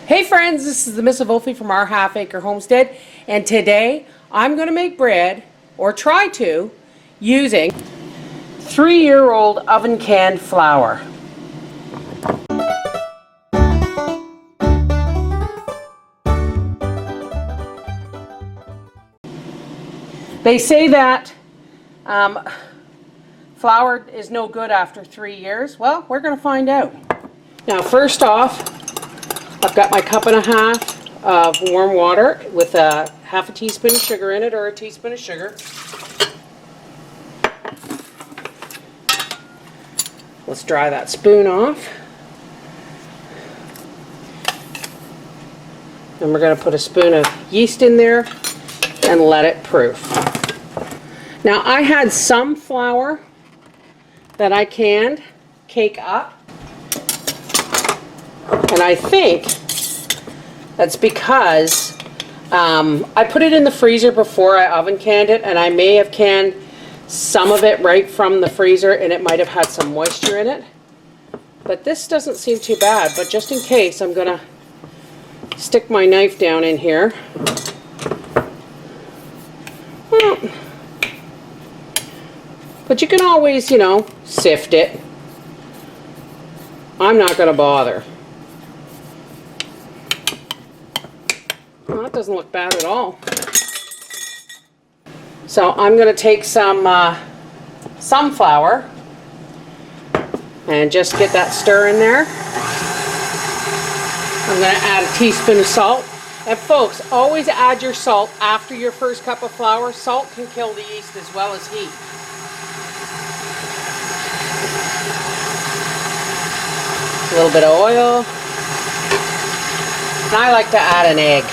Hey friends, this is the Miss Volfie from our half-acre homestead, and today I'm going to make bread, or try to, using 3-year-old oven canned flour. They say that flour is no good after 3 years. Well, we're going to find out. Now first off, I've got my 1.5 cups of warm water with a half a teaspoon of sugar in it, or a teaspoon of sugar. Let's dry that spoon off. Then we're going to put a spoon of yeast in there and let it proof. Now I had some flour that I canned cake up, and I think that's because I put it in the freezer before I oven canned it, and I may have canned some of it right from the freezer and it might have had some moisture in it. But this doesn't seem too bad, but just in case I'm going to stick my knife down in here. Well, but you can always, you know, sift it. I'm not going to bother. Well, that doesn't look bad at all. So I'm going to take some flour and just get that stir in there. I'm going to add a teaspoon of salt. And folks, always add your salt after your first cup of flour. Salt can kill the yeast as well as heat. A little bit of oil. And I like to add an egg.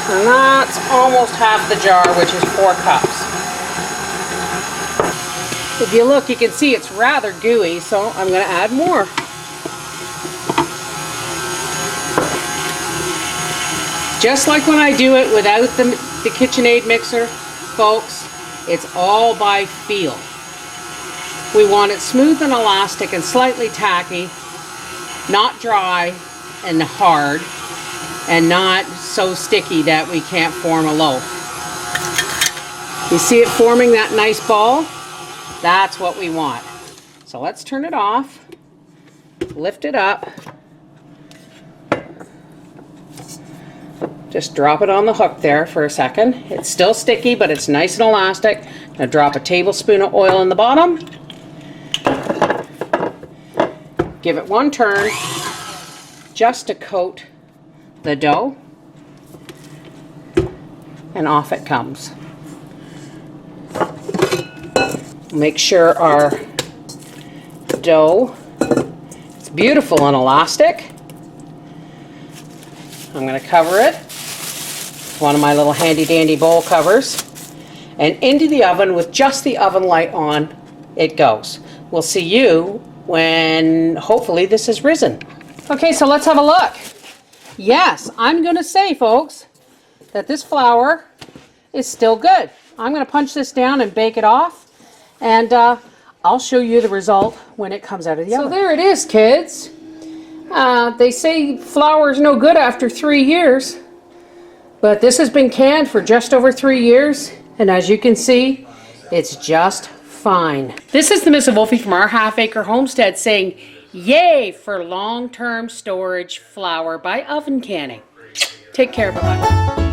And that's almost half the jar, which is 4 cups. If you look, you can see it's rather gooey, so I'm going to add more. Just like when I do it without the KitchenAid mixer, folks, it's all by feel. We want it smooth and elastic and slightly tacky, not dry and hard, and not so sticky that we can't form a loaf. You see it forming that nice ball? That's what we want. So let's turn it off, lift it up, just drop it on the hook there for a second. It's still sticky, but it's nice and elastic. Now drop a tablespoon of oil in the bottom. Give it one turn just to coat the dough, and off it comes. Make sure our dough is beautiful and elastic. I'm going to cover it with one of my little handy dandy bowl covers, and into the oven with just the oven light on it goes. We'll see you when hopefully this is risen. Okay, so let's have a look. Yes, I'm going to say, folks, that this flour is still good. I'm going to punch this down and bake it off, and I'll show you the result when it comes out of the oven. So there it is, kids. They say flour is no good after 3 years, but this has been canned for just over 3 years, and as you can see, it's just fine. This is the Miss Volfie from our half-acre homestead saying, yay for long-term storage flour by oven canning. Take care, bye-bye.